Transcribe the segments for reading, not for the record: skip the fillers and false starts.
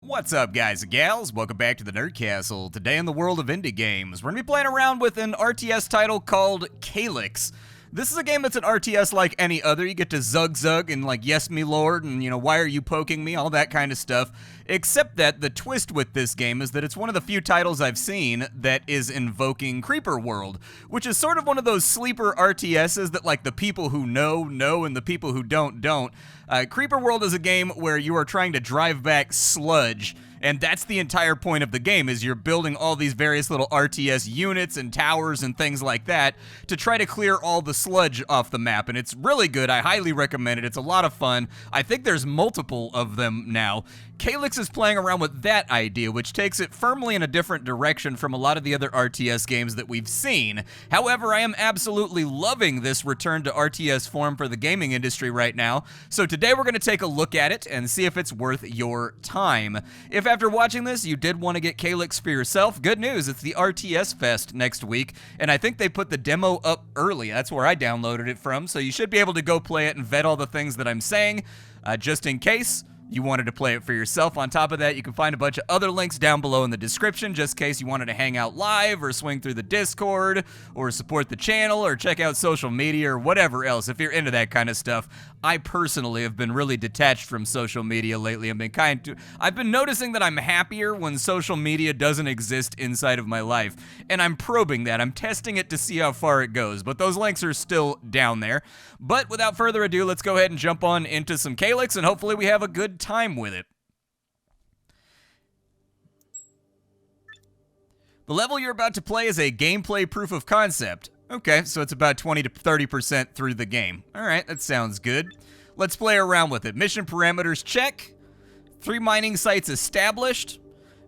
What's up, guys and gals? Welcome back to the Nerd Castle. Today in the world of indie games, we're going to be playing around with an RTS title called Calyx. This is a game that's an RTS like any other. You get to zug and like, yes, me lord, and why are you poking me, all that kind of stuff. Except that the twist with this game is that it's one of the few titles I've seen that is invoking Creeper World, which is sort of one of those sleeper RTSs that like the people who know and the people who don't. Creeper World is a game where you are trying to drive back sludge, and that's the entire point of the game, is you're building all these various little RTS units and towers and things like that to try to clear all the sludge off the map, and it's really good. I highly recommend it. It's a lot of fun. I think there's multiple of them now. Calyx is playing around with that idea, which takes it firmly in a different direction from a lot of the other RTS games that we've seen. However, I am absolutely loving this return to RTS form for the gaming industry right now, so today we're going to take a look at it and see if it's worth your time. If after watching this you did want to get Calyx for yourself, good news, it's the RTS Fest next week, and I think they put the demo up early. That's where I downloaded it from, so you should be able to go play it and vet all the things that I'm saying, just in case you wanted to play it for yourself. On top of that, you can find a bunch of other links down below in the description, just in case you wanted to hang out live, or swing through the Discord, or support the channel, or check out social media, or whatever else, if you're into that kind of stuff. I personally have been really detached from social media lately. I've been noticing that I'm happier when social media doesn't exist inside of my life, and I'm probing that. I'm testing it to see how far it goes, but those links are still down there. But without further ado, let's go ahead and jump on into some Calyx, and hopefully we have a good time with it. The level you're about to play is a gameplay proof of concept. Okay, so it's about 20 to 30% through the game. Alright, that sounds good. Let's play around with it. Mission parameters, check. 3 mining sites established.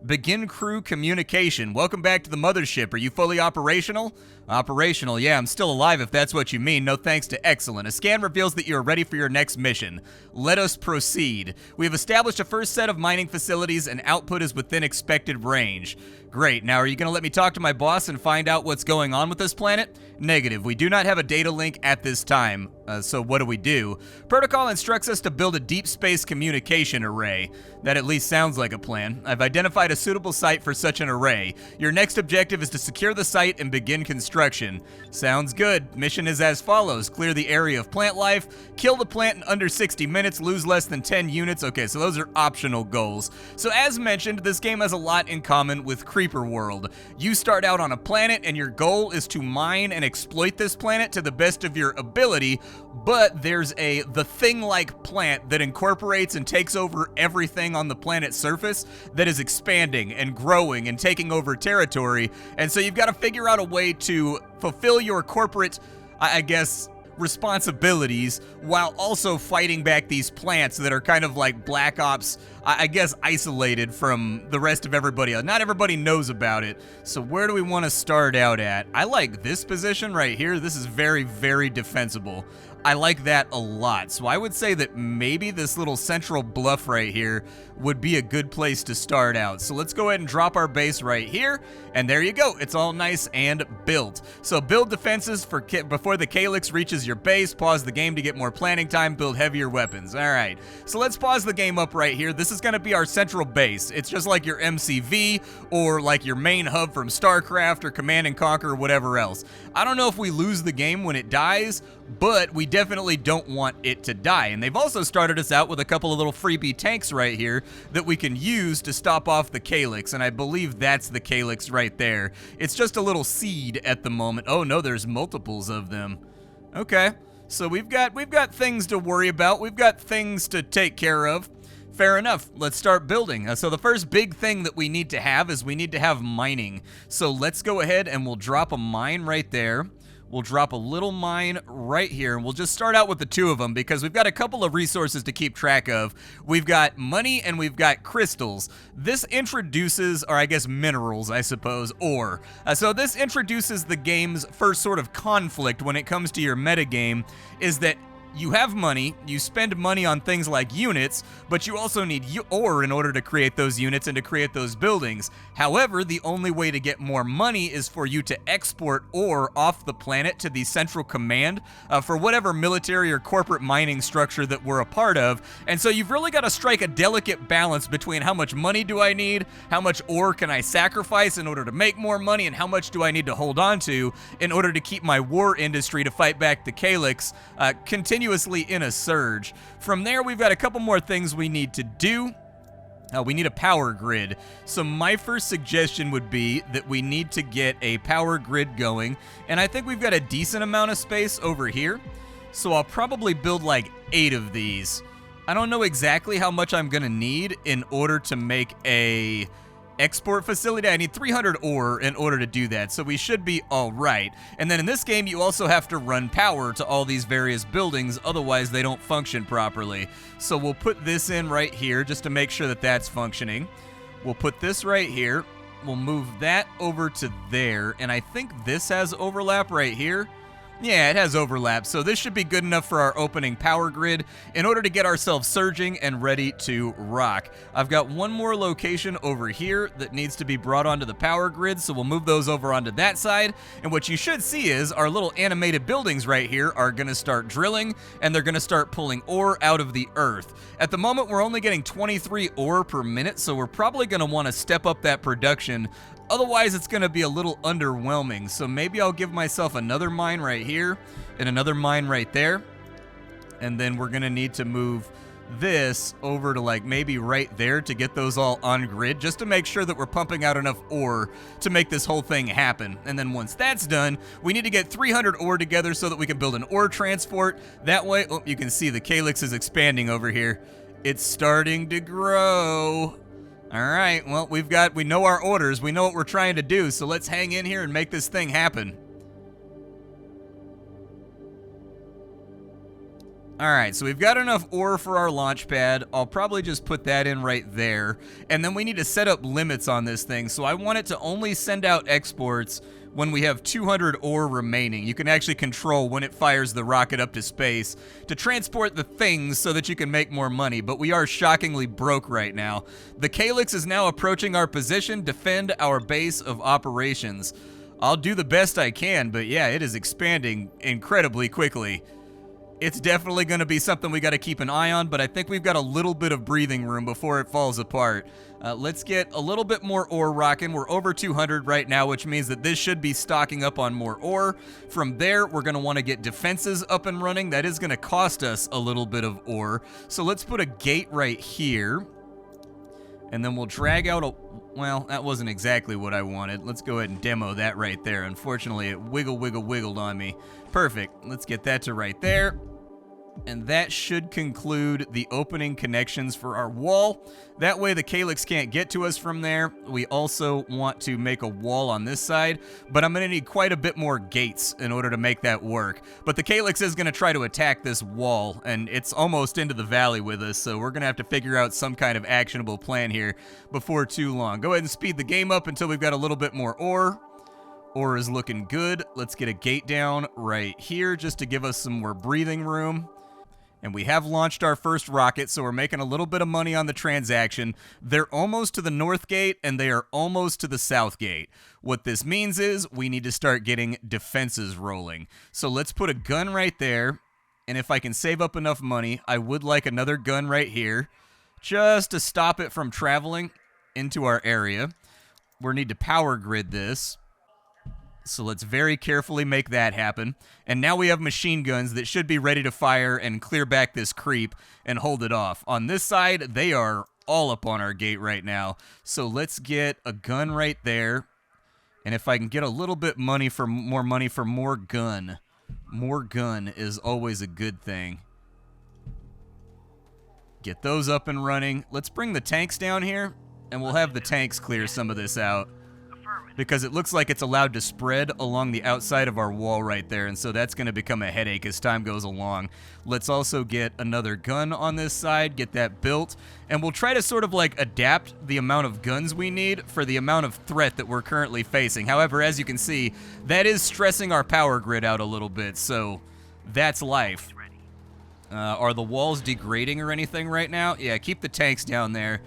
Begin crew communication. Welcome back to the mothership. Are you fully operational? Operational, yeah, I'm still alive if that's what you mean. No thanks to excellent. A scan reveals that you are ready for your next mission. Let us proceed. We have established a first set of mining facilities and output is within expected range. Great. Now, are you going to let me talk to my boss and find out what's going on with this planet? Negative. We do not have a data link at this time. So what do we do? Protocol instructs us to build a deep space communication array. That at least sounds like a plan. I've identified a suitable site for such an array. Your next objective is to secure the site and begin construction. Sounds good. Mission is as follows. Clear the area of plant life, kill the plant in under 60 minutes, lose less than 10 units. Okay, so those are optional goals. So as mentioned, this game has a lot in common with Creeper World. You start out on a planet and your goal is to mine and exploit this planet to the best of your ability, but there's the thing-like plant that incorporates and takes over everything on the planet's surface that is expanding and growing and taking over territory, and so you've got to figure out a way to fulfill your corporate, I guess, responsibilities while also fighting back these plants that are kind of like Black Ops, I guess, isolated from the rest of everybody else. Not everybody knows about it. So where do we want to start out at? I like this position right here. This is very, very defensible. I like that a lot. So I would say that maybe this little central bluff right here would be a good place to start out. So let's go ahead and drop our base right here. And there you go. It's all nice and built. So build defenses before the Calyx reaches your base. Pause the game to get more planning time. Build heavier weapons. All right. So let's pause the game up right here. This is going to be our central base. It's just like your MCV or like your main hub from StarCraft or Command & Conquer or whatever else. I don't know if we lose the game when it dies, but we definitely don't want it to die. And they've also started us out with a couple of little freebie tanks right here that we can use to stop off the Calyx, and I believe that's the Calyx right there. It's just a little seed at the moment. Oh no, there's multiples of them. Okay, so we've got things to worry about. We've got things to take care of. Fair enough. Let's start building. So the first big thing that we need to have is we need to have mining. So let's go ahead and we'll drop a mine right there. We'll drop a little mine right here, and we'll just start out with the 2 of them because we've got a couple of resources to keep track of. We've got money and we've got crystals. This introduces, or I guess minerals, I suppose, ore. So this introduces the game's first sort of conflict when it comes to your metagame, is that you have money, you spend money on things like units, but you also need ore in order to create those units and to create those buildings. However, the only way to get more money is for you to export ore off the planet to the central command for whatever military or corporate mining structure that we're a part of. And so you've really got to strike a delicate balance between how much money do I need, how much ore can I sacrifice in order to make more money, and how much do I need to hold on to in order to keep my war industry to fight back the Calyx continuously in a surge. From there, we've got a couple more things we need to do. We need a power grid. So my first suggestion would be that we need to get a power grid going, and I think we've got a decent amount of space over here. So I'll probably build like 8 of these. I don't know exactly how much I'm gonna need in order to make a export facility. I need 300 ore in order to do that, so we should be all right. And then in this game, you also have to run power to all these various buildings, otherwise they don't function properly. So we'll put this in right here just to make sure that that's functioning. We'll put this right here. We'll move that over to there, and I think this has overlap right here. Yeah, it has overlap, so this should be good enough for our opening power grid in order to get ourselves surging and ready to rock. I've got one more location over here that needs to be brought onto the power grid, so we'll move those over onto that side. And what you should see is our little animated buildings right here are going to start drilling, and they're going to start pulling ore out of the earth. At the moment, we're only getting 23 ore per minute, so we're probably going to want to step up that production. Otherwise, it's going to be a little underwhelming, so maybe I'll give myself another mine right here and another mine right there. And then we're going to need to move this over to like maybe right there to get those all on grid, just to make sure that we're pumping out enough ore to make this whole thing happen. And then once that's done, we need to get 300 ore together so that we can build an ore transport. That way, oh, you can see the Calyx is expanding over here. It's starting to grow. All right, well, we know our orders, we know what we're trying to do, so let's hang in here and make this thing happen. All right, so we've got enough ore for our launch pad. I'll probably just put that in right there. And then we need to set up limits on this thing, so I want it to only send out exports when we have 200 ore remaining. You can actually control when it fires the rocket up to space to transport the things so that you can make more money, but we are shockingly broke right now. The Calyx is now approaching our position. Defend our base of operations. I'll do the best I can, but yeah, it is expanding incredibly quickly. It's definitely going to be something we got to keep an eye on, but I think we've got a little bit of breathing room before it falls apart. Let's get a little bit more ore rocking. We're over 200 right now, which means that this should be stocking up on more ore. From there, we're going to want to get defenses up and running. That is going to cost us a little bit of ore. So let's put a gate right here. And then we'll drag out a... Well, that wasn't exactly what I wanted. Let's go ahead and demo that right there. Unfortunately, it wiggled on me. Perfect. Let's get that to right there. And that should conclude the opening connections for our wall. That way the Calyx can't get to us from there. We also want to make a wall on this side, but I'm going to need quite a bit more gates in order to make that work. But the Calyx is going to try to attack this wall, and it's almost into the valley with us, so we're going to have to figure out some kind of actionable plan here before too long. Go ahead and speed the game up until we've got a little bit more ore. Ore is looking good. Let's get a gate down right here just to give us some more breathing room. And we have launched our first rocket, so we're making a little bit of money on the transaction. They're almost to the north gate, and they are almost to the south gate. What this means is we need to start getting defenses rolling. So let's put a gun right there, and if I can save up enough money, I would like another gun right here, just to stop it from traveling into our area. We need to power grid this. So let's very carefully make that happen. And now we have machine guns that should be ready to fire and clear back this creep and hold it off. On this side, they are all up on our gate right now. So let's get a gun right there. And if I can get a little bit more gun. More gun is always a good thing. Get those up and running. Let's bring the tanks down here, and we'll have the tanks clear some of this out, because it looks like it's allowed to spread along the outside of our wall right there, and so that's going to become a headache as time goes along. Let's also get another gun on this side, get that built, and we'll try to sort of like adapt the amount of guns we need for the amount of threat that we're currently facing. However, as you can see, that is stressing our power grid out a little bit, so that's life. Are the walls degrading or anything right now? Yeah, keep the tanks down there,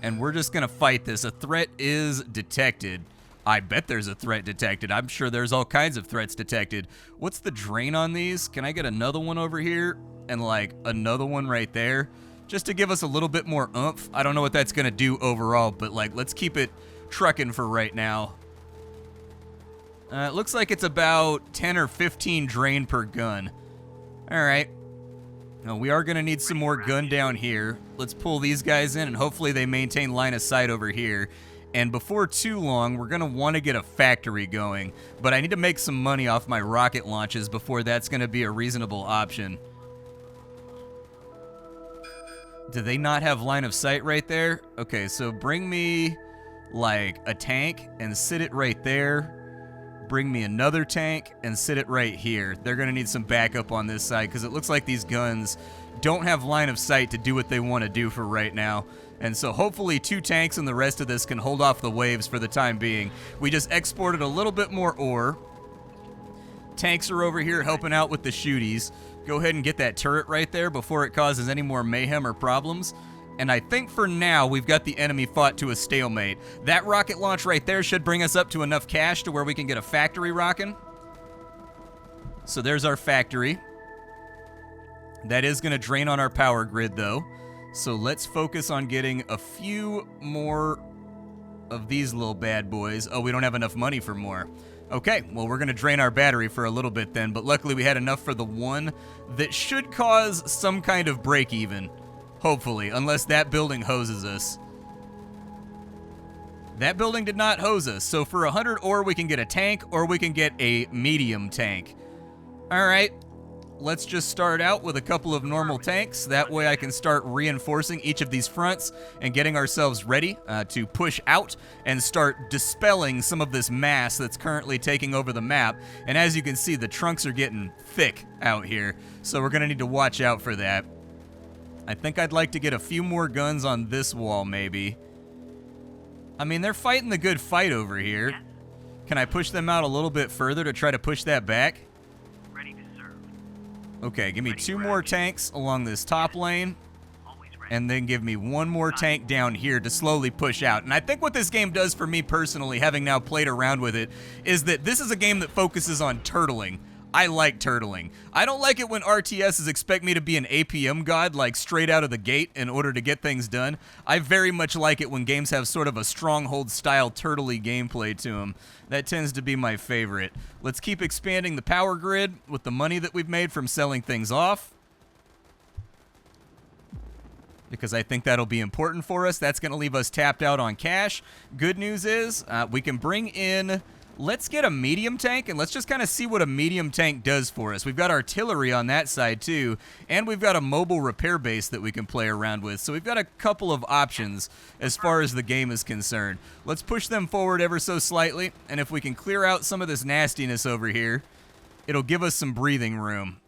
and we're just gonna fight this. A threat is detected. I bet there's a threat detected. I'm sure there's all kinds of threats detected. What's the drain on these? Can I get another one over here? And like another one right there? Just to give us a little bit more oomph. I don't know what that's gonna do overall, but like, let's keep it trucking for right now. It looks like it's about 10 or 15 drain per gun. All right. Now, we are going to need some more gun down here. Let's pull these guys in, and hopefully they maintain line of sight over here. And before too long, we're going to want to get a factory going. But I need to make some money off my rocket launches before that's going to be a reasonable option. Do they not have line of sight right there? Okay, so bring me, like, a tank and sit it right there. Bring me another tank and sit it right here. They're going to need some backup on this side because it looks like these guns don't have line of sight to do what they want to do for right now. And so hopefully 2 tanks and the rest of this can hold off the waves for the time being. We just exported a little bit more ore. Tanks are over here helping out with the shooties. Go ahead and get that turret right there before it causes any more mayhem or problems. And I think for now, we've got the enemy fought to a stalemate. That rocket launch right there should bring us up to enough cash to where we can get a factory rocking. So there's our factory. That is going to drain on our power grid, though. So let's focus on getting a few more of these little bad boys. Oh, we don't have enough money for more. Okay, well, we're going to drain our battery for a little bit then, but luckily we had enough for the one that should cause some kind of break even. Hopefully, unless that building hoses us. That building did not hose us, so for 100 ore we can get a tank, or we can get a medium tank. Alright, let's just start out with a couple of normal tanks. That way I can start reinforcing each of these fronts and getting ourselves ready to push out and start dispelling some of this mass that's currently taking over the map. And as you can see, the trunks are getting thick out here, so we're going to need to watch out for that. I think I'd like to get a few more guns on this wall, maybe. I mean, they're fighting the good fight over here. Can I push them out a little bit further to try to push that back? Ready to serve. Okay, give me 2 more tanks along this top lane. And then give me 1 more tank down here to slowly push out. And I think what this game does for me personally, having now played around with it, is that this is a game that focuses on turtling. I like turtling. I don't like it when RTSs expect me to be an APM god, like straight out of the gate in order to get things done. I very much like it when games have sort of a stronghold-style turtley gameplay to them. That tends to be my favorite. Let's keep expanding the power grid with the money that we've made from selling things off, because I think that'll be important for us. That's going to leave us tapped out on cash. Good news is we can bring in... Let's get a medium tank, and let's just kind of see what a medium tank does for us. We've got artillery on that side, too, and we've got a mobile repair base that we can play around with. So we've got a couple of options as far as the game is concerned. Let's push them forward ever so slightly, and if we can clear out some of this nastiness over here, it'll give us some breathing room.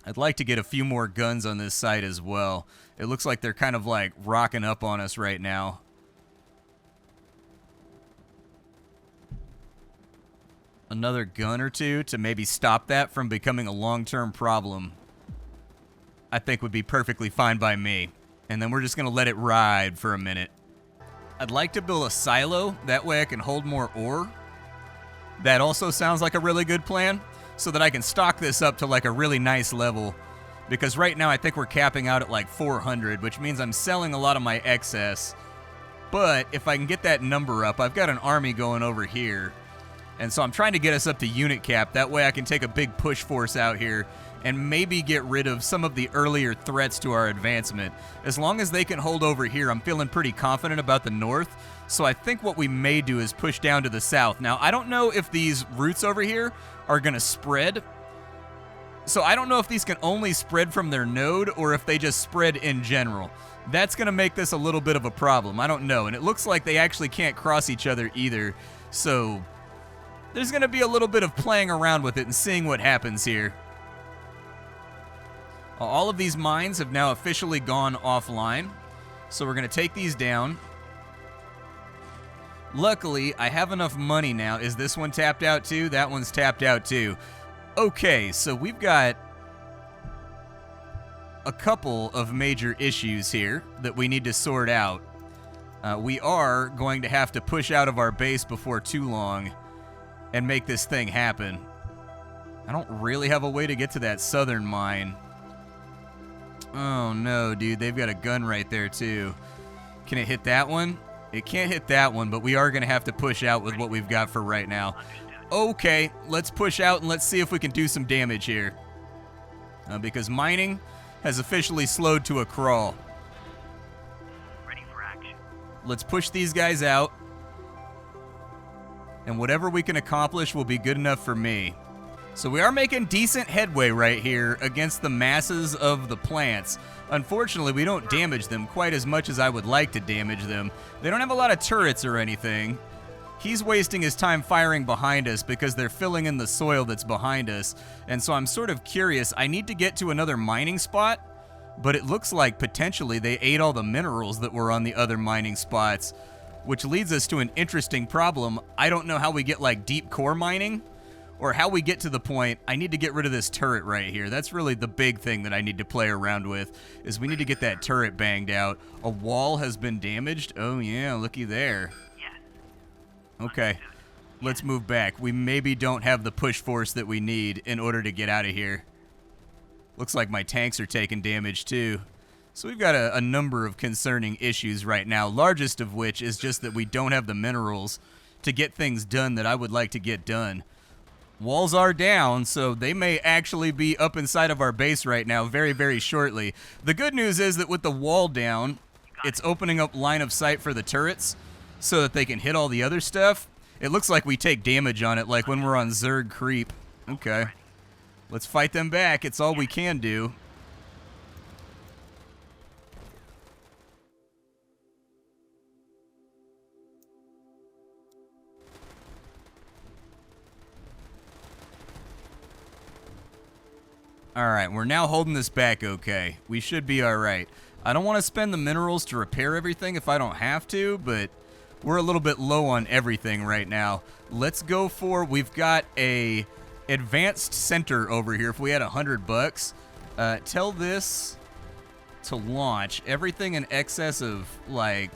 I'd like to get a few more guns on this side as well. It looks like they're kind of like rocking up on us right now. Another gun or two to maybe stop that from becoming a long-term problem, I think would be perfectly fine by me. And then we're just going to let it ride for a minute. I'd like to build a silo. That way I can hold more ore. That also sounds like a really good plan, so that I can stock this up to like a really nice level. Because right now I think we're capping out at like 400, which means I'm selling a lot of my excess. But if I can get that number up, I've got an army going over here. And so I'm trying to get us up to unit cap. That way I can take a big push force out here and maybe get rid of some of the earlier threats to our advancement. As long as they can hold over here, I'm feeling pretty confident about the north. So I think what we may do is push down to the south. Now, I don't know if these routes over here are going to spread. So I don't know if these can only spread from their node or if they just spread in general. That's going to make this a little bit of a problem. I don't know. And it looks like they actually can't cross each other either. So... there's going to be a little bit of playing around with it and seeing what happens here. All of these mines have now officially gone offline, so we're going to take these down. Luckily, I have enough money now. Is this one tapped out too? That one's tapped out too. Okay, so we've got a couple of major issues here that we need to sort out. We are going to have to push out of our base before too long and make this thing happen. I don't really have a way to get to that southern mine. Oh no, dude, they've got a gun right there too. Can it hit that one? It can't hit that one, but we are going to have to push out with what we've got for right now. Okay, let's push out and let's see if we can do some damage here. Because mining has officially slowed to a crawl. Ready for action. Let's push these guys out. And whatever we can accomplish will be good enough for me. So we are making decent headway right here against the masses of the plants. Unfortunately, we don't damage them quite as much as I would like to damage them. They don't have a lot of turrets or anything. He's wasting his time firing behind us because they're filling in the soil that's behind us. And so I'm sort of curious. I need to get to another mining spot, but it looks like potentially they ate all the minerals that were on the other mining spots, which leads us to an interesting problem. I don't know how we get like deep core mining, or how we get to the point. I need to get rid of this turret right here. That's really the big thing that I need to play around with, is we need to get that turret banged out. A wall has been damaged. Oh yeah, looky there. Okay, let's move back. We maybe don't have the push force that we need in order to get out of here. Looks like my tanks are taking damage too. So we've got a number of concerning issues right now, largest of which is just that we don't have the minerals to get things done that I would like to get done. Walls are down, so they may actually be up inside of our base right now very, very shortly. The good news is that with the wall down, it's opening up line of sight for the turrets so that they can hit all the other stuff. It looks like we take damage on it, like when we're on Zerg Creep. Okay. Let's fight them back. It's all we can do. Alright, we're now holding this back okay. We should be alright. I don't want to spend the minerals to repair everything if I don't have to, but we're a little bit low on everything right now. Let's go for, we've got a advanced center over here. If we had $100, tell this to launch everything in excess of like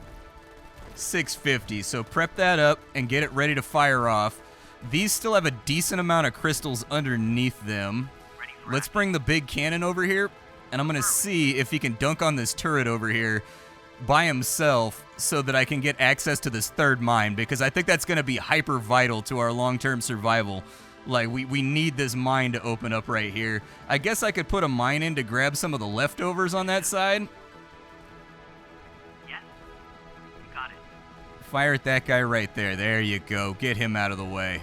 650. So prep that up and get it ready to fire off. These still have a decent amount of crystals underneath them. Let's bring the big cannon over here, and I'm going to see if he can dunk on this turret over here by himself so that I can get access to this third mine, because I think that's going to be hyper vital to our long-term survival. Like, we need this mine to open up right here. I guess I could put a mine in to grab some of the leftovers on that side. Yes, you got it. Fire at that guy right there. There you go. Get him out of the way.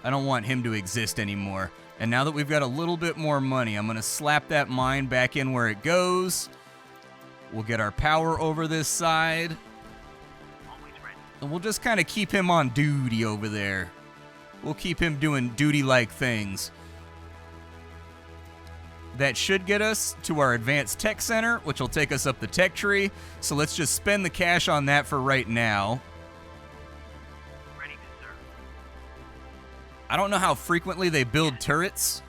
I don't want him to exist anymore. And now that we've got a little bit more money, I'm going to slap that mine back in where it goes. We'll get our power over this side. Always ready. And we'll just kind of keep him on duty over there. We'll keep him doing duty-like things. That should get us to our advanced tech center, which will take us up the tech tree. So let's just spend the cash on that for right now. I don't know how frequently they build turrets,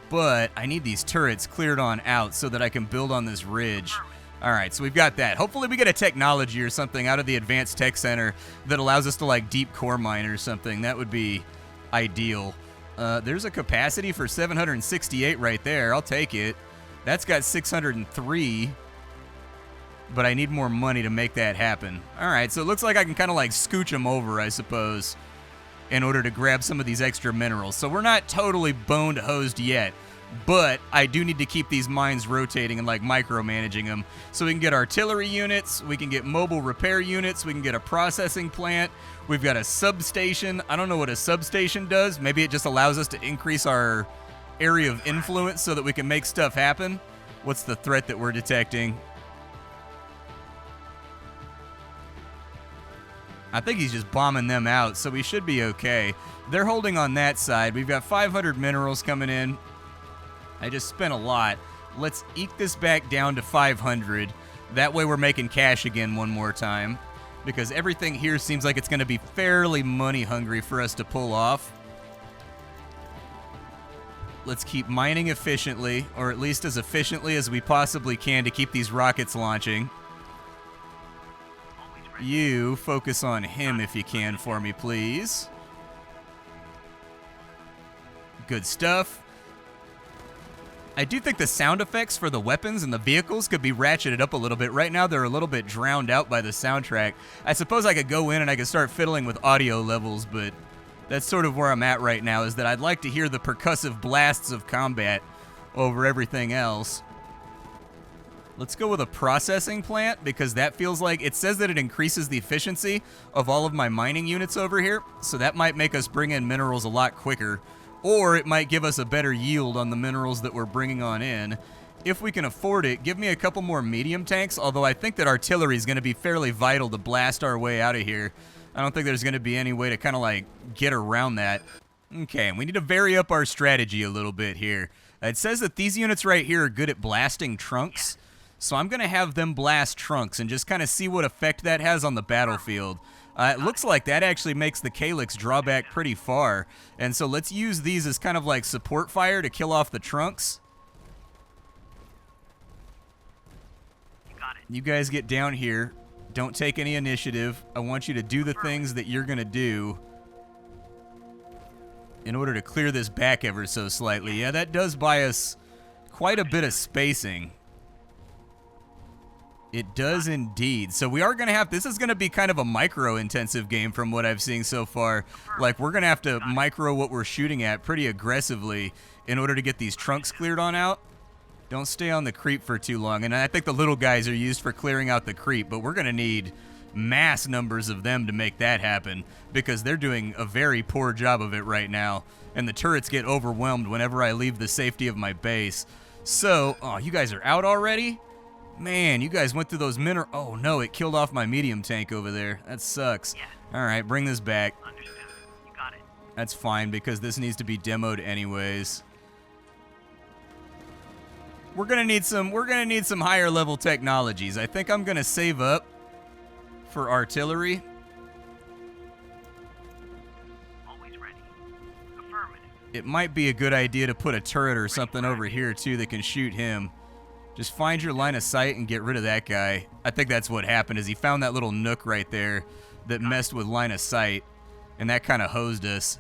but I need these turrets cleared on out so that I can build on this ridge. All right, so we've got that. Hopefully we get a technology or something out of the Advanced Tech Center that allows us to, like, deep core mine or something. That would be ideal. There's a capacity for 768 right there. I'll take it. That's got 603, but I need more money to make that happen. All right, so it looks like I can kind of, like, scooch them over, I suppose, in order to grab some of these extra minerals. So we're not totally boned hosed yet, but I do need to keep these mines rotating and like micromanaging them so we can get artillery units, we can get mobile repair units, we can get a processing plant, we've got a substation. I don't know what a substation does. Maybe it just allows us to increase our area of influence so that we can make stuff happen. What's the threat that we're detecting? I think he's just bombing them out, so we should be okay. They're holding on that side. We've got 500 minerals coming in. I just spent a lot. Let's eke this back down to 500. That way we're making cash again one more time, because everything here seems like it's going to be fairly money hungry for us to pull off. Let's keep mining efficiently, or at least as efficiently as we possibly can to keep these rockets launching. Always ready. You focus on him if you can for me, please. Good stuff. I do think the sound effects for the weapons and the vehicles could be ratcheted up a little bit. Right now, they're a little bit drowned out by the soundtrack. I suppose I could go in and I could start fiddling with audio levels, but that's sort of where I'm at right now, is that I'd like to hear the percussive blasts of combat over everything else. Let's go with a processing plant, because that feels like, it says that it increases the efficiency of all of my mining units over here, so that might make us bring in minerals a lot quicker. Or it might give us a better yield on the minerals that we're bringing on in. If we can afford it, give me a couple more medium tanks, although I think that artillery is going to be fairly vital to blast our way out of here. I don't think there's going to be any way to kind of like get around that. Okay, we need to vary up our strategy a little bit here. It says that these units right here are good at blasting trunks, so I'm going to have them blast trunks and just kind of see what effect that has on the battlefield. It looks like that actually makes the Calyx draw back pretty far. And so let's use these as kind of like support fire to kill off the trunks. You got it. You guys get down here. Don't take any initiative. I want you to do the things that you're going to do in order to clear this back ever so slightly. Yeah, that does buy us quite a bit of spacing. It does indeed. So we are going to have, this is going to be kind of a micro-intensive game from what I've seen so far. Like, we're going to have to micro what we're shooting at pretty aggressively in order to get these trunks cleared on out. Don't stay on the creep for too long. And I think the little guys are used for clearing out the creep, but we're going to need mass numbers of them to make that happen, because they're doing a very poor job of it right now. And the turrets get overwhelmed whenever I leave the safety of my base. So, oh, you guys are out already? Man, you guys went through those mineral... Oh, no, it killed off my medium tank over there. That sucks. Yeah. All right, bring this back. Understood. You got it. That's fine, because this needs to be demoed anyways. We're gonna need some higher level technologies. I think I'm gonna save up for artillery. Always ready. Affirmative. It might be a good idea to put a turret or something over here, too, that can shoot him. Just find your line of sight and get rid of that guy. I think that's what happened, is he found that little nook right there that messed with line of sight, and that kind of hosed us.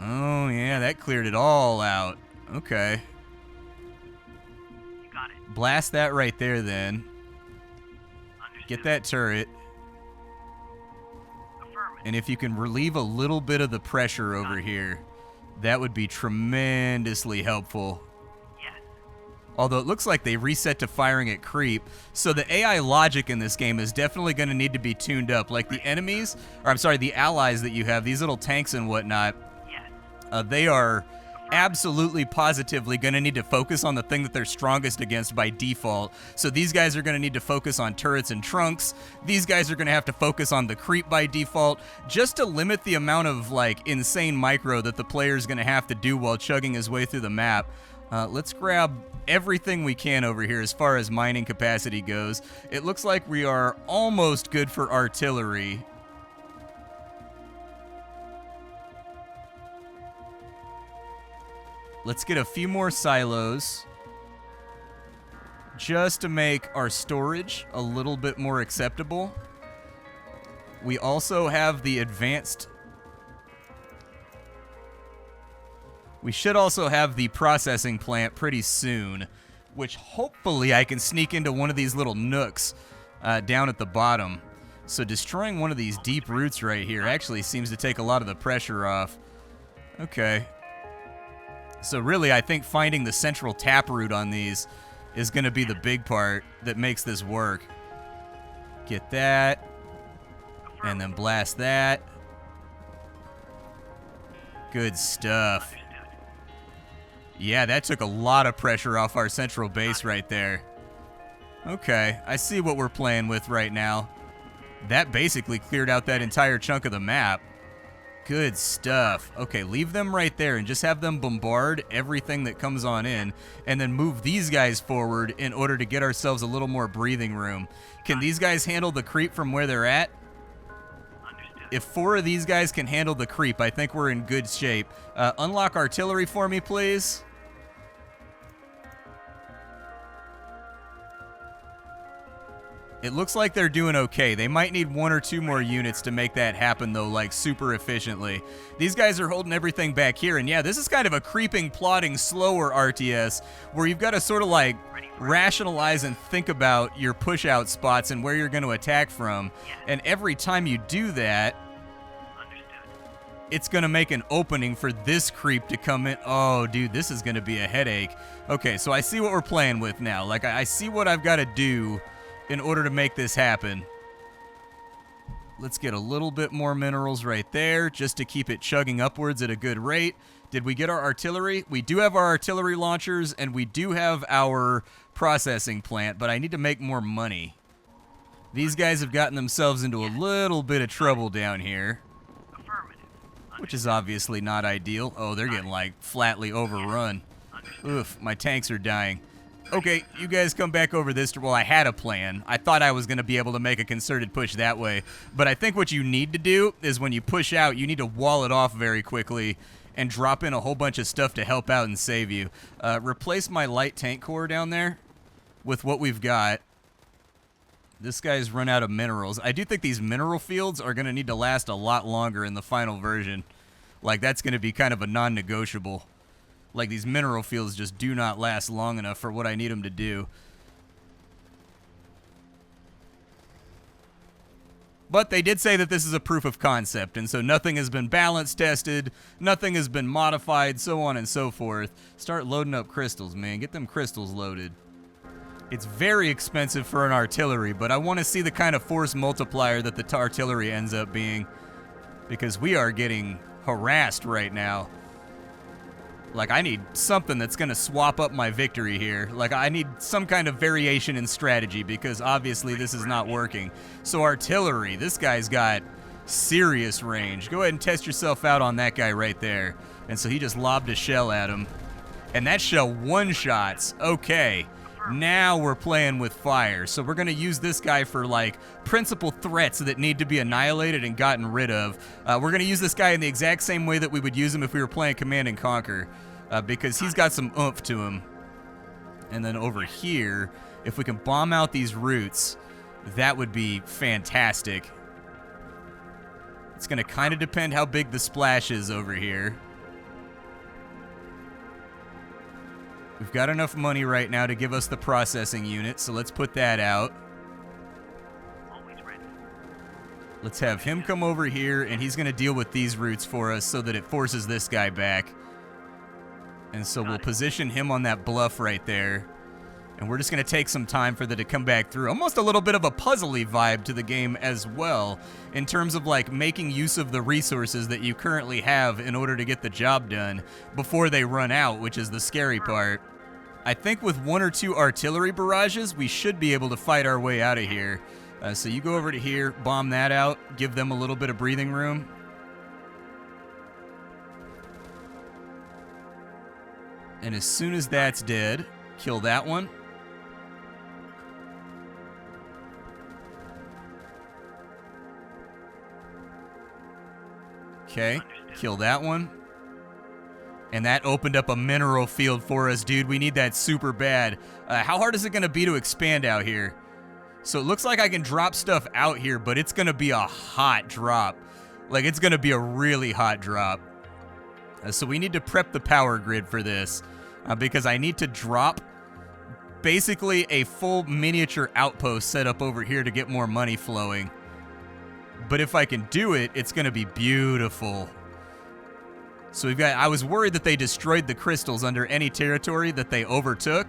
Oh, yeah, that cleared it all out. Okay. You got it. Blast that right there, then. Understood. Get that turret. Affirmative. And if you can relieve a little bit of the pressure over here, that would be tremendously helpful. Yes. Although it looks like they reset to firing at creep, so the AI logic in this game is definitely going to need to be tuned up. Like the enemies, or I'm sorry, the allies that you have, these little tanks and whatnot, Yes. they are absolutely positively going to need to focus on the thing that they're strongest against by default. So these guys are going to need to focus on turrets and trunks. These guys are going to have to focus on the creep by default, just to limit the amount of like insane micro that the player is going to have to do while chugging his way through the map. Let's grab everything we can over here as far as mining capacity goes. It looks like we are almost good for artillery. Let's get a few more silos just to make our storage a little bit more acceptable. We also have the advanced... We should also have the processing plant pretty soon, which hopefully I can sneak into one of these little nooks down at the bottom. So destroying one of these deep roots right here actually seems to take a lot of the pressure off. Okay. So really, I think finding the central taproot on these is going to be the big part that makes this work. Get that. And then blast that. Good stuff. Understood. Yeah, that took a lot of pressure off our central base right there. Okay, I see what we're playing with right now. That basically cleared out that entire chunk of the map. Good stuff. Okay, leave them right there and just have them bombard everything that comes on in, and then move these guys forward in order to get ourselves a little more breathing room. Can these guys handle the creep from where they're at? Understood. If 4 of these guys can handle the creep, I think we're in good shape. Unlock artillery for me, please. It looks like they're doing okay. They might need 1 or 2 more units to make that happen, though, like, super efficiently. These guys are holding everything back here, and yeah, this is kind of a creeping, plodding, slower RTS, where you've got to sort of, like, rationalize and think about your push-out spots and where you're going to attack from. And every time you do that, it's going to make an opening for this creep to come in. Oh, dude, this is going to be a headache. Okay, so I see what we're playing with now. Like, I see what I've got to do in order to make this happen. Let's get a little bit more minerals right there, just to keep it chugging upwards at a good rate. Did we get our artillery? We do have our artillery launchers, and we do have our processing plant, but I need to make more money. These guys have gotten themselves into a little bit of trouble down here, which is obviously not ideal. Oh, they're getting, like, flatly overrun. Oof, my tanks are dying. Okay, you guys come back over this. Well, I had a plan. I thought I was going to be able to make a concerted push that way. But I think what you need to do is when you push out, you need to wall it off very quickly and drop in a whole bunch of stuff to help out and save you. Replace my light tank corps down there with what we've got. This guy's run out of minerals. I do think these mineral fields are going to need to last a lot longer in the final version. Like, that's going to be kind of a non-negotiable. Like, these mineral fields just do not last long enough for what I need them to do. But they did say that this is a proof of concept, and so nothing has been balance tested, nothing has been modified, so on and so forth. Start loading up crystals, man. Get them crystals loaded. It's very expensive for an artillery, but I want to see the kind of force multiplier that the artillery ends up being, because we are getting harassed right now. Like, I need something that's going to swap up my victory here. Like, I need some kind of variation in strategy, because obviously this is not working. So artillery, this guy's got serious range. Go ahead and test yourself out on that guy right there. And so he just lobbed a shell at him. And that shell one-shots. Okay, now we're playing with fire. So we're going to use this guy for, like, principal threats that need to be annihilated and gotten rid of. We're going to use this guy in the exact same way that we would use him if we were playing Command and Conquer, because he's got some oomph to him. And then over here, if we can bomb out these roots, that would be fantastic. It's going to kind of depend how big the splash is over here. We've got enough money right now to give us the processing unit, so let's put that out. Always ready. Let's have him come over here, and he's going to deal with these roots for us so that it forces this guy back. And so we'll position him on that bluff right there. And we're just going to take some time for that to come back through. Almost a little bit of a puzzly vibe to the game as well, in terms of, like, making use of the resources that you currently have in order to get the job done before they run out, which is the scary part. I think with 1 or 2 artillery barrages, we should be able to fight our way out of here. So you go over to here, bomb that out, give them a little bit of breathing room. And as soon as that's dead, kill that one. Okay, kill that one. And that opened up a mineral field for us, dude. We need that super bad. How hard is it going to be to expand out here? So it looks like I can drop stuff out here, but it's going to be a hot drop. Like, it's going to be a really hot drop. So we need to prep the power grid for this, because I need to drop basically a full miniature outpost set up over here to get more money flowing. But if I can do it, it's going to be beautiful. So we've got, I was worried that they destroyed the crystals under any territory that they overtook,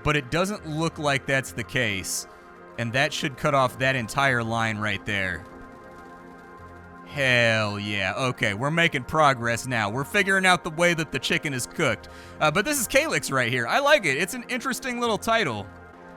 but it doesn't look like that's the case. And that should cut off that entire line right there. Hell yeah. Okay, we're making progress now. We're figuring out the way that the chicken is cooked. But this is Calyx right here. I like it. It's an interesting little title.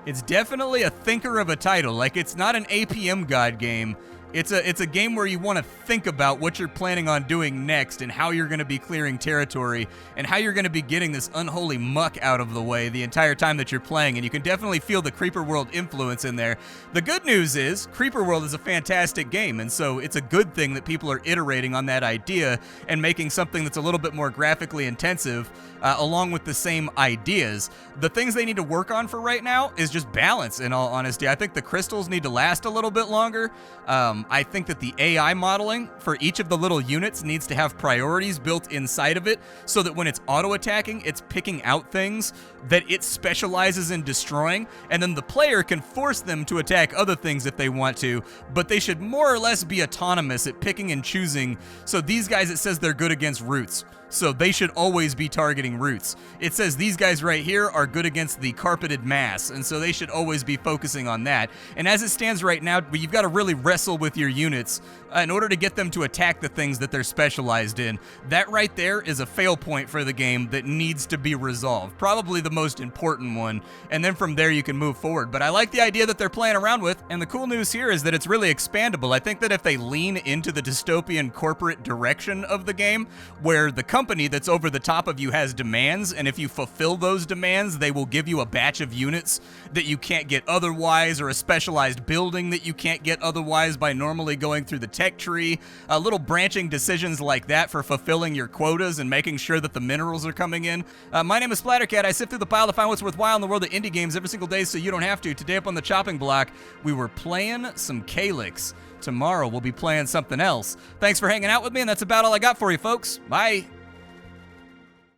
It's definitely a thinker of a title. Like, it's not an APM God game. It's a game where you want to think about what you're planning on doing next and how you're going to be clearing territory and how you're going to be getting this unholy muck out of the way the entire time that you're playing, and you can definitely feel the Creeper World influence in there. The good news is Creeper World is a fantastic game, and so it's a good thing that people are iterating on that idea and making something that's a little bit more graphically intensive along with the same ideas. The things they need to work on for right now is just balance, in all honesty. I think the crystals need to last a little bit longer. I think that the AI modeling for each of the little units needs to have priorities built inside of it so that when it's auto-attacking, it's picking out things that it specializes in destroying, and then the player can force them to attack other things if they want to, but they should more or less be autonomous at picking and choosing. So these guys, it says they're good against roots, so they should always be targeting roots. It says these guys right here are good against the carpeted mass, and so they should always be focusing on that. And as it stands right now, you've got to really wrestle with your units in order to get them to attack the things that they're specialized in. That right there is a fail point for the game that needs to be resolved. Probably the most important one, and then from there you can move forward. But I like the idea that they're playing around with, and the cool news here is that it's really expandable. I think that if they lean into the dystopian corporate direction of the game, where the company that's over the top of you has demands, and if you fulfill those demands, they will give you a batch of units that you can't get otherwise, or a specialized building that you can't get otherwise by normally going through the tech tree. Little branching decisions like that for fulfilling your quotas and making sure that the minerals are coming in. My name is Splattercat. I sift through the pile to find what's worthwhile in the world of indie games every single day so you don't have to. Today up on the chopping block, we were playing some Calyx. Tomorrow we'll be playing something else. Thanks for hanging out with me, and that's about all I got for you, folks. Bye.